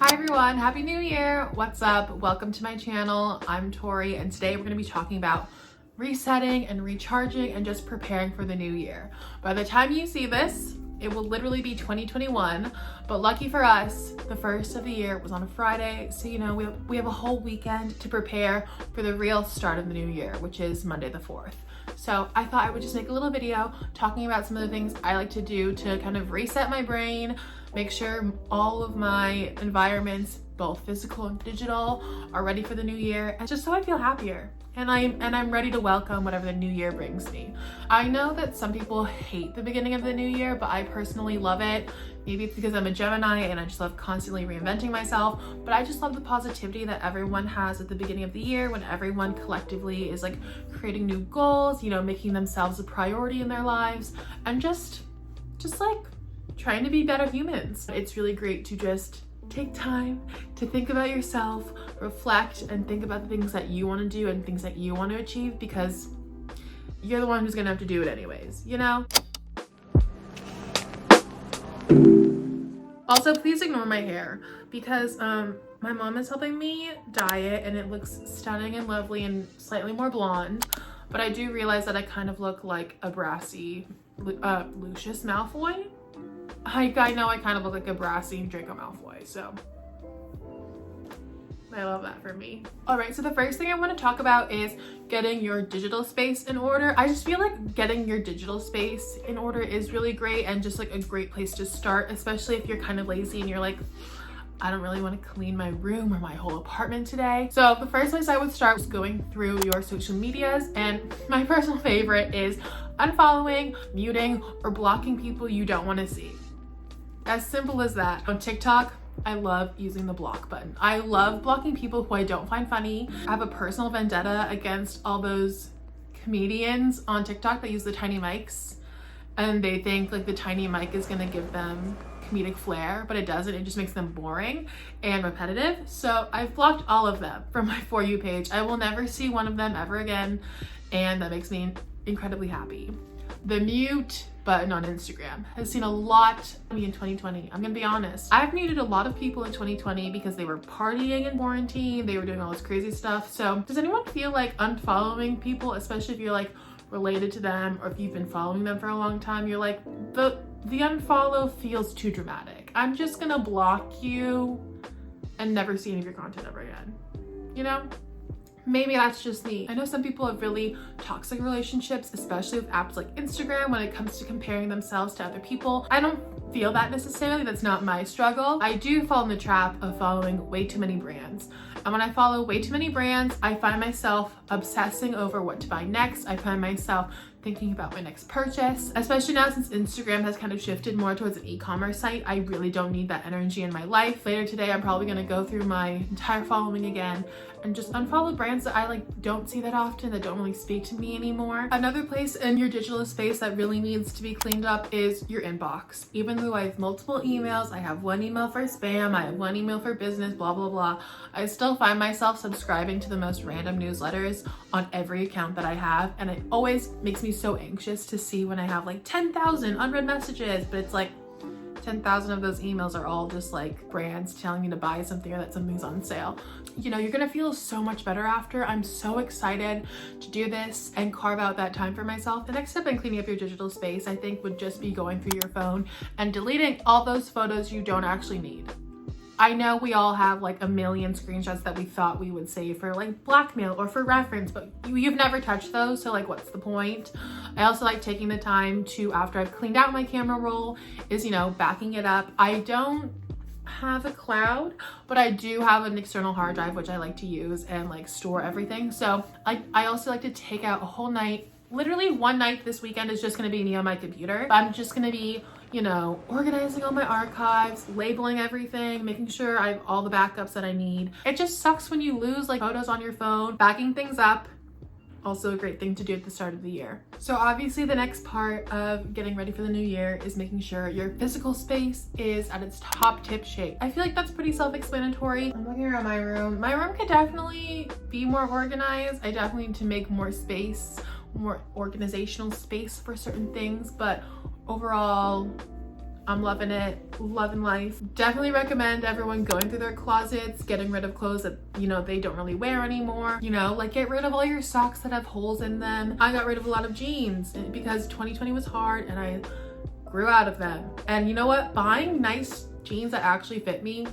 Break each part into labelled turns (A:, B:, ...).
A: Hi everyone, Happy New Year! What's up? Welcome to my channel. I'm Tori and today we're going to be talking about resetting and recharging and just preparing for the new year. By the time you see this, it will literally be 2021, but lucky for us, the first of the year was on a Friday, so you know, we have a whole weekend to prepare for the real start of the new year, which is Monday the 4th. So I thought I would just make a little video talking about some of the things I like to do to kind of reset my brain, make sure all of my environments, both physical and digital, are ready for the new year, and just so I feel happier. And I'm ready to welcome whatever the new year brings me. I know that some people hate the beginning of the new year, but I personally love it. Maybe it's because I'm a Gemini and I just love constantly reinventing myself, but I just love the positivity that everyone has at the beginning of the year when everyone collectively is like creating new goals, you know, making themselves a priority in their lives, and just like trying to be better humans. It's really great to just take time to think about yourself, reflect, and think about the things that you want to do and things that you want to achieve, because you're the one who's gonna have to do it anyways, you know? Also, please ignore my hair because my mom is helping me dye it and it looks stunning and lovely and slightly more blonde, but I do realize that I kind of look like a brassy Lucius Malfoy. I know I kind of look like a brassy Draco Malfoy, so I love that for me. All right, so the first thing I want to talk about is getting your digital space in order. I just feel like getting your digital space in order is really great and just like a great place to start, especially if you're kind of lazy and you're like, I don't really want to clean my room or my whole apartment today. So the first place I would start was going through your social medias, and my personal favorite is unfollowing, muting, or blocking people you don't want to see. As simple as that. On TikTok, I love using the block button. I love blocking people who I don't find funny. I have a personal vendetta against all those comedians on TikTok that use the tiny mics and they think like the tiny mic is gonna give them comedic flair, but it doesn't. It just makes them boring and repetitive. So I've blocked all of them from my For You page. I will never see one of them ever again, and that makes me incredibly happy. The mute button on Instagram has seen a lot of me in 2020. I'm gonna be honest. I've muted a lot of people in 2020 because they were partying in quarantine, they were doing all this crazy stuff. So does anyone feel like unfollowing people, especially if you're like related to them or if you've been following them for a long time, you're like, the unfollow feels too dramatic. I'm just gonna block you and never see any of your content ever again, you know? Maybe that's just me. I know some people have really toxic relationships, especially with apps like Instagram when it comes to comparing themselves to other people. I don't feel that necessarily. That's not my struggle. I do fall in the trap of following way too many brands. And when I follow way too many brands, I find myself obsessing over what to buy next. I find myself thinking about my next purchase, especially now since Instagram has kind of shifted more towards an e-commerce site. I really don't need that energy in my life. Later today, I'm probably gonna go through my entire following again and just unfollow brands that I like don't see that often, that don't really speak to me anymore. Another place in your digital space that really needs to be cleaned up is your inbox. Even though I have multiple emails, I have one email for spam, I have one email for business, blah, blah, blah, I still find myself subscribing to the most random newsletters on every account that I have. And it always makes me so anxious to see when I have like 10,000 unread messages, but it's like 10,000 of those emails are all just like brands telling me to buy something or that something's on sale. You know, you're gonna feel so much better after. I'm so excited to do this and carve out that time for myself. The next step in cleaning up your digital space, I think, would just be going through your phone and deleting all those photos you don't actually need. I know we all have like a million screenshots that we thought we would save for like blackmail or for reference, but you've never touched those, so like what's the point? I also like taking the time to, after I've cleaned out my camera roll, is, you know, backing it up. I don't have a cloud, but I do have an external hard drive which I like to use and like store everything. So I also like to take out a whole night. Literally one night this weekend is just gonna be me on my computer. I'm just gonna be, you know, organizing all my archives, labeling everything, making sure I have all the backups that I need. It just sucks when you lose like photos on your phone. Backing things up, also a great thing to do at the start of the year. So obviously the next part of getting ready for the new year is making sure your physical space is at its top tip shape. I feel like that's pretty self-explanatory. I'm looking around my room. My room could definitely be more organized. I definitely need to make more space, more organizational space for certain things, but overall I'm loving it, loving life. Definitely recommend everyone going through their closets, getting rid of clothes that, you know, they don't really wear anymore. You know, like get rid of all your socks that have holes in them. I got rid of a lot of jeans because 2020 was hard and I grew out of them. And you know what? Buying nice jeans that actually fit me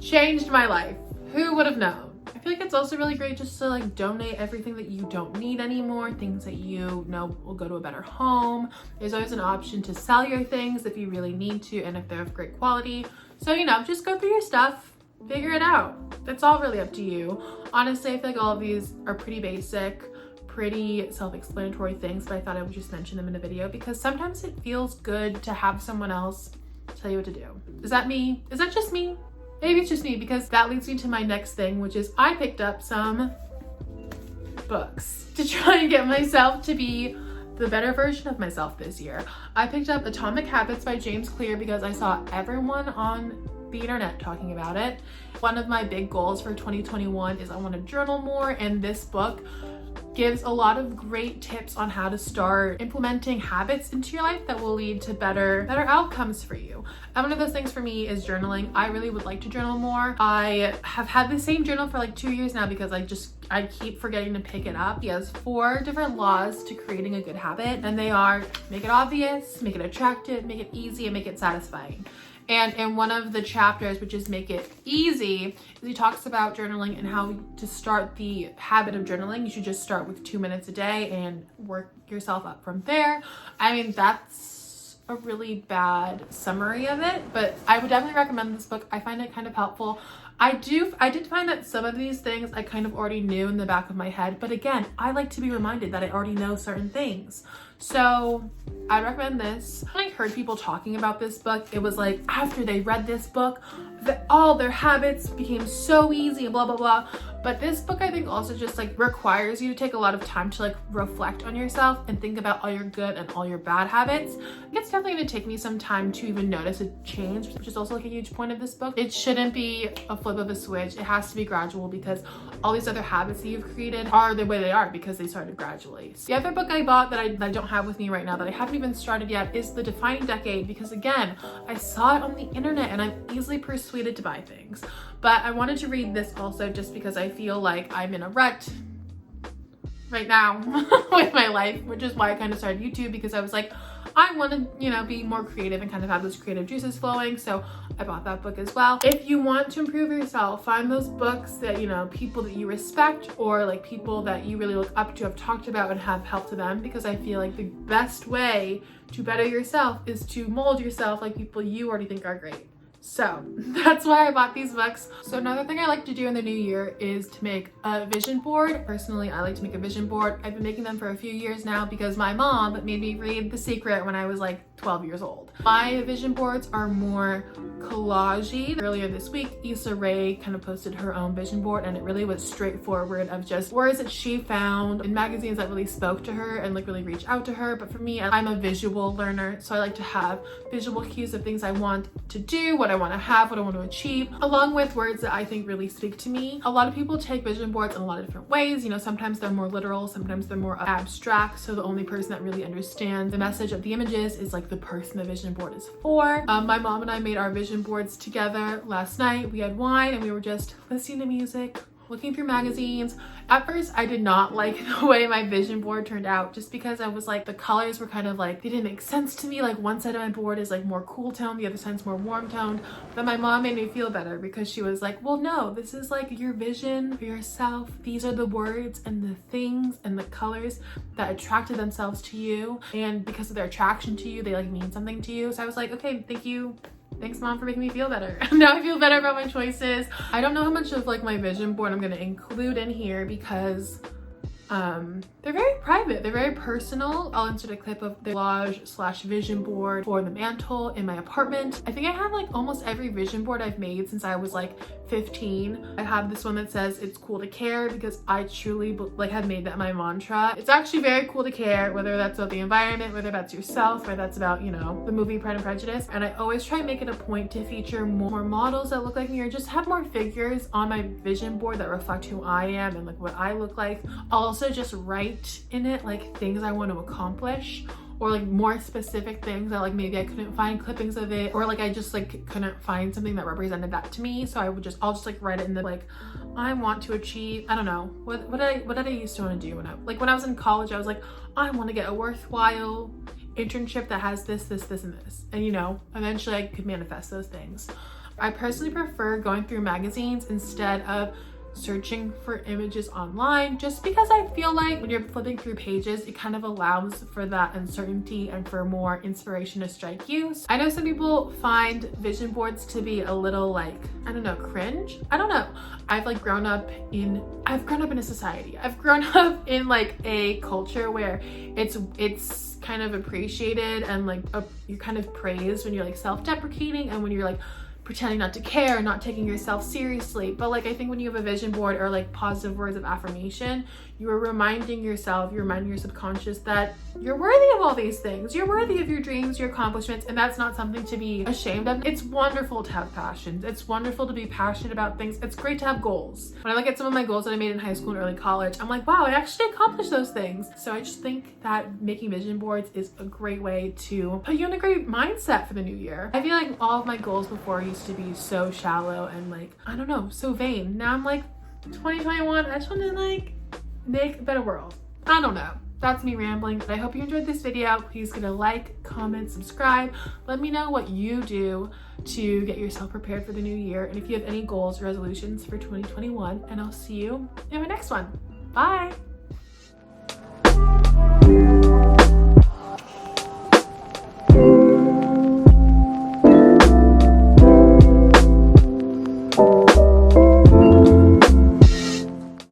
A: changed my life. Who would have known? I feel like it's also really great just to like donate everything that you don't need anymore, things that you know will go to a better home. There's always an option to sell your things if you really need to and if they're of great quality. So, you know, just go through your stuff, figure it out. That's all really up to you. Honestly, I feel like all of these are pretty basic, pretty self-explanatory things, but I thought I would just mention them in a video because sometimes it feels good to have someone else tell you what to do. Is that me? Is that just me? Maybe it's just me, because that leads me to my next thing, which is I picked up some books to try and get myself to be the better version of myself this year. I picked up Atomic Habits by James Clear because I saw everyone on the internet talking about it. One of my big goals for 2021 is I want to journal more, and this book gives a lot of great tips on how to start implementing habits into your life that will lead to better outcomes for you. And one of those things for me is journaling. I really would like to journal more. I have had the same journal for like 2 years now because I keep forgetting to pick it up. He has 4 different laws to creating a good habit, and they are make it obvious, make it attractive, make it easy, and make it satisfying. And in one of the chapters, which is Make It Easy, he talks about journaling and how to start the habit of journaling. You should just start with 2 minutes a day and work yourself up from there. I mean, that's a really bad summary of it, but I would definitely recommend this book. I find it kind of helpful. I did find that some of these things I kind of already knew in the back of my head, but again, I like to be reminded that I already know certain things. So I recommend this. When I heard people talking about this book, it was like after they read this book, all their habits became so easy and blah, blah, blah. But this book, I think, also just like requires you to take a lot of time to like reflect on yourself and think about all your good and all your bad habits. It's definitely going to take me some time to even notice a change, which is also like a huge point of this book. It shouldn't be a flip of a switch. It has to be gradual because all these other habits that you've created are the way they are because they started gradually. So the other book I bought that I don't have with me right now that I haven't even started yet is The Defining Decade, because again, I saw it on the internet and I'm easily persuaded to buy things. But I wanted to read this also just because I feel like I'm in a rut right now with my life, which is why I kind of started YouTube, because I was like, I want to, you know, be more creative and kind of have those creative juices flowing. So I bought that book as well. If you want to improve yourself, find those books that, you know, people that you respect or like people that you really look up to have talked about and have helped to them, because I feel like the best way to better yourself is to mold yourself like people you already think are great. So that's why I bought these books. So another thing I like to do in the new year is to make a vision board. Personally, I like to make a vision board. I've been making them for a few years now because my mom made me read The Secret when I was like 12 years old. My vision boards are more collagey. Earlier this week, Issa Rae kind of posted her own vision board, and it really was straightforward of just words that she found in magazines that really spoke to her and like really reached out to her. But for me, I'm a visual learner, so I like to have visual cues of things I want to do, what I want to have, what I want to achieve, along with words that I think really speak to me. A lot of people take vision boards in a lot of different ways. You know, sometimes they're more literal, sometimes they're more abstract, so the only person that really understands the message of the images is like the person the vision board is for. My mom and I made our vision boards together last night. We had wine and we were just listening to music, looking through magazines. At first, I did not like the way my vision board turned out, just because I was like, the colors were kind of like, they didn't make sense to me. Like one side of my board is like more cool tone, the other side's more warm toned. But my mom made me feel better because she was like, well, no, this is like your vision for yourself. These are the words and the things and the colors that attracted themselves to you. And because of their attraction to you, they like mean something to you. So I was like, okay, thank you. Thanks, Mom, for making me feel better. Now I feel better about my choices. I don't know how much of like my vision board I'm going to include in here because they're very private. They're very personal. I'll insert a clip of the collage / vision board for the mantle in my apartment. I think I have like almost every vision board I've made since I was like 15. I have this one that says it's cool to care because I truly like have made that my mantra. It's actually very cool to care, whether that's about the environment, whether that's yourself, or that's about, you know, the movie Pride and Prejudice. And I always try and make it a point to feature more models that look like me, or just have more figures on my vision board that reflect who I am and like what I look like. I'll also just write in it like things I want to accomplish, or like more specific things that like maybe I couldn't find clippings of it, or like I just like couldn't find something that represented that to me. So I'll just like write it in the like, I want to achieve, I don't know, what did I used to want to do when I was in college. I was like, I want to get a worthwhile internship that has this, and this. And you know, eventually I could manifest those things. I personally prefer going through magazines instead of searching for images online, just because I feel like when you're flipping through pages, it kind of allows for that uncertainty and for more inspiration to strike you. So I know some people find vision boards to be a little like, I don't know, cringe. I don't know. I've grown up in a society. I've grown up in like a culture where it's kind of appreciated and like you're kind of praised when you're like self-deprecating and when you're like pretending not to care and not taking yourself seriously. But like I think when you have a vision board or like positive words of affirmation, you are reminding yourself, you're reminding your subconscious that you're worthy of all these things. You're worthy of your dreams, your accomplishments, and that's not something to be ashamed of. It's wonderful to have passions. It's wonderful to be passionate about things. It's great to have goals. When I look at some of my goals that I made in high school and early college, I'm like, wow, I actually accomplished those things. So I just think that making vision boards is a great way to put you in a great mindset for the new year. I feel like all of my goals before used to be so shallow and like, I don't know, so vain. Now I'm like, 2021, I just want to like make a better world. I don't know. That's me rambling, but I hope you enjoyed this video. Please give it a like, comment, subscribe. Let me know what you do to get yourself prepared for the new year, and if you have any goals or resolutions for 2021, and I'll see you in my next one. Bye.